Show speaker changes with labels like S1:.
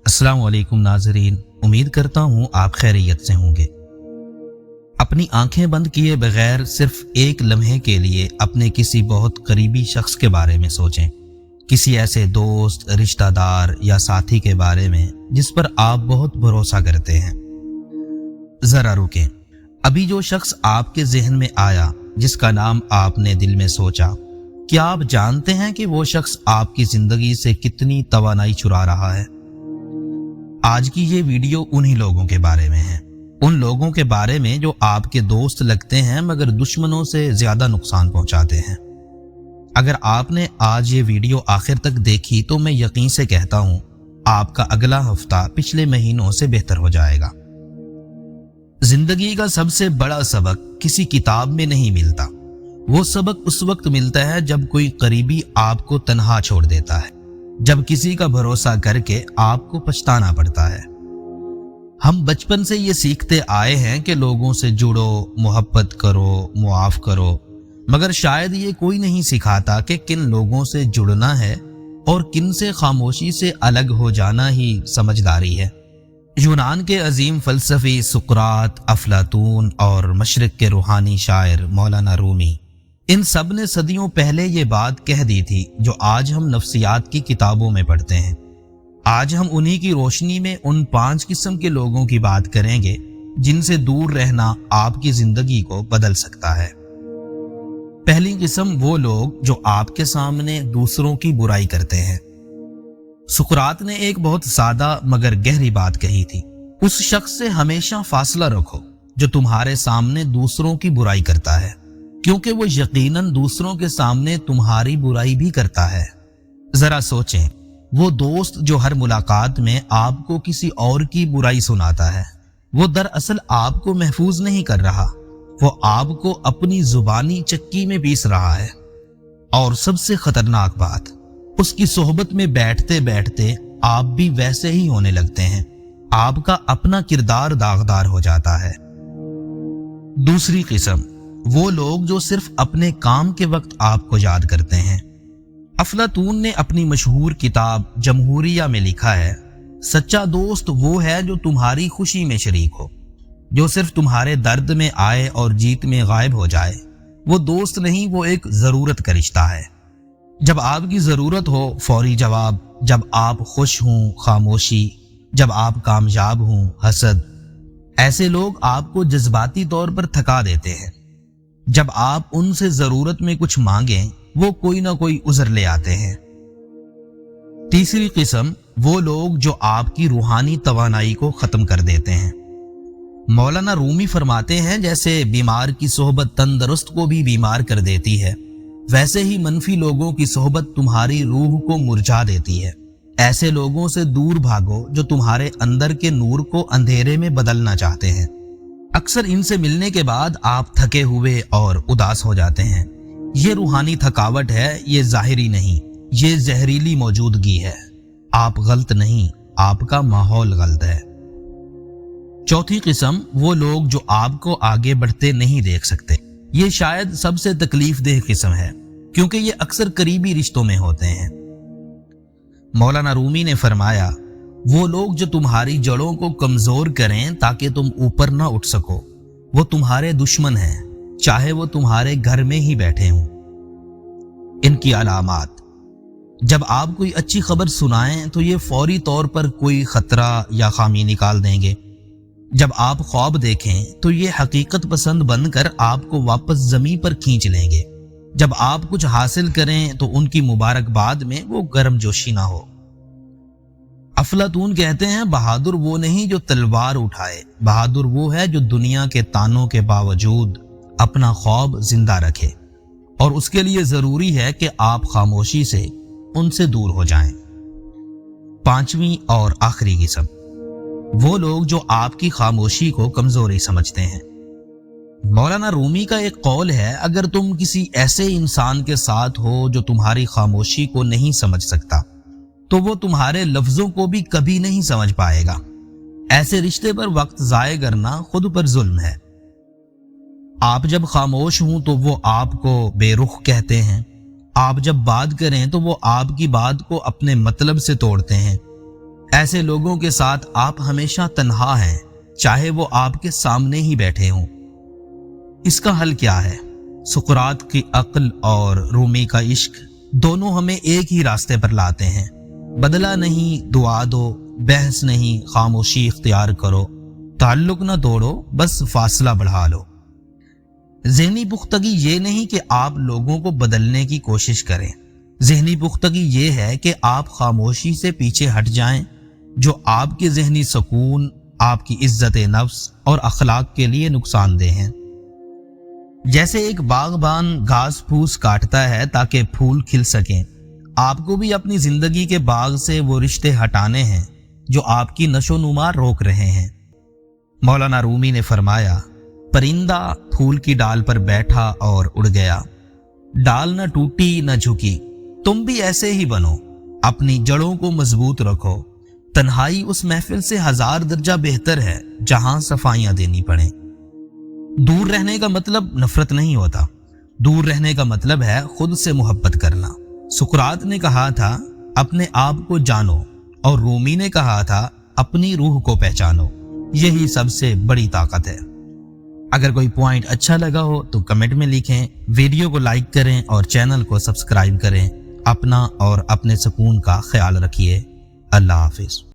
S1: अस्सलाम वालेकुम नाजरीन, उम्मीद करता हूँ आप खैरियत से होंगे। अपनी आंखें बंद किए बगैर सिर्फ एक लम्हे के लिए अपने किसी बहुत करीबी शख्स के बारे में सोचें। किसी ऐसे दोस्त, रिश्तेदार या साथी के बारे में जिस पर आप बहुत भरोसा करते हैं। जरा रुकें, अभी जो शख्स आपके जहन में आया, जिसका नाम आपने दिल में सोचा, क्या आप जानते हैं कि वो शख्स आपकी जिंदगी से कितनी तवानाई चुरा रहा है? आज की ये वीडियो उन्हीं लोगों के बारे में है, उन लोगों के बारे में जो आपके दोस्त लगते हैं मगर दुश्मनों से ज्यादा नुकसान पहुंचाते हैं। अगर आपने आज ये वीडियो आखिर तक देखी तो मैं यकीन से कहता हूं आपका अगला हफ्ता पिछले महीनों से बेहतर हो जाएगा। जिंदगी का सबसे बड़ा सबक किसी किताब में नहीं मिलता, वो सबक उस वक्त मिलता है जब कोई करीबी आपको तन्हा छोड़ देता है, जब किसी का भरोसा करके आपको पछताना पड़ता है। हम बचपन से ये सीखते आए हैं कि लोगों से जुड़ो, मोहब्बत करो, मुआफ करो, मगर शायद ये कोई नहीं सिखाता कि किन लोगों से जुड़ना है और किन से खामोशी से अलग हो जाना ही समझदारी है। यूनान के अजीम फलसफी सुकरात, अफलातून और मशरिक के रूहानी शायर मौलाना रूमी, इन सब ने सदियों पहले ये बात कह दी थी जो आज हम नफ्सियात की किताबों में पढ़ते हैं। आज हम उन्हीं की रोशनी में उन 5 किस्म के लोगों की बात करेंगे जिनसे दूर रहना आपकी जिंदगी को बदल सकता है। पहली किस्म वो लोग जो आपके सामने दूसरों की बुराई करते हैं। सुकरात ने एक बहुत सादा मगर गहरी बात कही थी, उस शख्स से हमेशा फासला रखो जो तुम्हारे सामने दूसरों की बुराई करता है, क्योंकि वो यकीनन दूसरों के सामने तुम्हारी बुराई भी करता है। जरा सोचें, वो दोस्त जो हर मुलाकात में आपको किसी और की बुराई सुनाता है, वो दरअसल आपको महफूज नहीं कर रहा, वो आपको अपनी जुबानी चक्की में पीस रहा है। और सबसे खतरनाक बात, उसकी सोहबत में बैठते बैठते आप भी वैसे ही होने लगते हैं, आपका अपना किरदार दागदार हो जाता है। दूसरी किस्म वो लोग जो सिर्फ अपने काम के वक्त आपको याद करते हैं। अफलातून ने अपनी मशहूर किताब जमहूरिया में लिखा है, सच्चा दोस्त वो है जो तुम्हारी खुशी में शरीक हो, जो सिर्फ तुम्हारे दर्द में आए और जीत में गायब हो जाए। वो दोस्त नहीं, वो एक जरूरत का रिश्ता है। जब आपकी जरूरत हो फौरी जवाब, जब आप खुश हों खामोशी, जब आप कामयाब हों हसद। ऐसे लोग आपको जज्बाती तौर पर थका देते हैं। जब आप उनसे जरूरत में कुछ मांगें, वो कोई ना कोई उज़र ले आते हैं। तीसरी किस्म वो लोग जो आपकी रूहानी तवानाई को खत्म कर देते हैं। मौलाना रूमी फरमाते हैं, जैसे बीमार की सोहबत तंदुरुस्त को भी बीमार कर देती है, वैसे ही मनफी लोगों की सोहबत तुम्हारी रूह को मुरझा देती है। ऐसे लोगों से दूर भागो जो तुम्हारे अंदर के नूर को अंधेरे में बदलना चाहते हैं। अक्सर इनसे मिलने के बाद आप थके हुए और उदास हो जाते हैं। ये रूहानी थकावट है, ये जाहिरी नहीं, ये जहरीली मौजूदगी है। आप गलत नहीं, आपका माहौल गलत है। चौथी किस्म वो लोग जो आपको आगे बढ़ते नहीं देख सकते। ये शायद सबसे तकलीफ देह किस्म है, क्योंकि ये अक्सर करीबी रिश्तों में होते हैं। मौलाना रूमी ने फरमाया, वो लोग जो तुम्हारी जड़ों को कमजोर करें ताकि तुम ऊपर ना उठ सको, वो तुम्हारे दुश्मन हैं, चाहे वो तुम्हारे घर में ही बैठे हों। इनकी अलामात, जब आप कोई अच्छी खबर सुनाएं तो ये फौरी तौर पर कोई खतरा या खामी निकाल देंगे। जब आप ख्वाब देखें तो ये हकीकत पसंद बनकर आपको वापस जमीन पर खींच लेंगे। जब आप कुछ हासिल करें तो उनकी मुबारकबाद में वो गर्मजोशी ना हो। अफलातून कहते हैं, बहादुर वो नहीं जो तलवार उठाए, बहादुर वो है जो दुनिया के तानों के बावजूद अपना ख्वाब जिंदा रखे, और उसके लिए जरूरी है कि आप खामोशी से उनसे दूर हो जाएं। पांचवी और आखिरी किस्म वो लोग जो आपकी खामोशी को कमजोरी समझते हैं। मौलाना रूमी का एक कौल है, अगर तुम किसी ऐसे इंसान के साथ हो जो तुम्हारी खामोशी को नहीं समझ सकता, तो वो तुम्हारे लफ्जों को भी कभी नहीं समझ पाएगा। ऐसे रिश्ते पर वक्त जाया करना खुद पर जुल्म है। आप जब खामोश हों तो वो आपको बेरुख कहते हैं, आप जब बात करें तो वो आपकी बात को अपने मतलब से तोड़ते हैं। ایسے لوگوں کے ساتھ آپ ہمیشہ تنہا ہیں، چاہے وہ آپ کے سامنے ہی بیٹھے ہوں۔ اس کا حل کیا ہے؟ سقراط کی عقل اور رومی کا عشق دونوں ہمیں ایک ہی راستے پر لاتے ہیں۔ بدلہ نہیں، دعا دو، بحث نہیں، خاموشی اختیار کرو، تعلق نہ توڑو، بس فاصلہ بڑھا لو۔ ذہنی پختگی یہ نہیں کہ آپ لوگوں کو بدلنے کی کوشش کریں، ذہنی پختگی یہ ہے کہ آپ خاموشی سے پیچھے ہٹ جائیں، جو آپ کے ذہنی سکون، آپ کی عزت نفس اور اخلاق کے لیے نقصان دہ ہیں۔ جیسے ایک باغبان گھاس پھوس کاٹتا ہے تاکہ پھول کھل سکیں، آپ کو بھی اپنی زندگی کے باغ سے وہ رشتے ہٹانے ہیں جو آپ کی نشو نما روک رہے ہیں۔ مولانا رومی نے فرمایا، پرندہ پھول کی ڈال پر بیٹھا اور اڑ گیا، ڈال نہ ٹوٹی نہ جھکی، تم بھی ایسے ہی بنو، اپنی جڑوں کو مضبوط رکھو۔ تنہائی اس محفل سے 1000 درجہ بہتر ہے جہاں صفائیاں دینی پڑیں۔ دور رہنے کا مطلب نفرت نہیں ہوتا، دور رہنے کا مطلب ہے خود سے محبت کرنا۔ سقراط نے کہا تھا اپنے آپ کو جانو، اور رومی نے کہا تھا اپنی روح کو پہچانو، یہی سب سے بڑی طاقت ہے۔ اگر کوئی پوائنٹ اچھا لگا ہو تو کمنٹ میں لکھیں، ویڈیو کو لائک کریں اور چینل کو سبسکرائب کریں۔ اپنا اور اپنے سکون کا خیال رکھیے۔ اللہ حافظ۔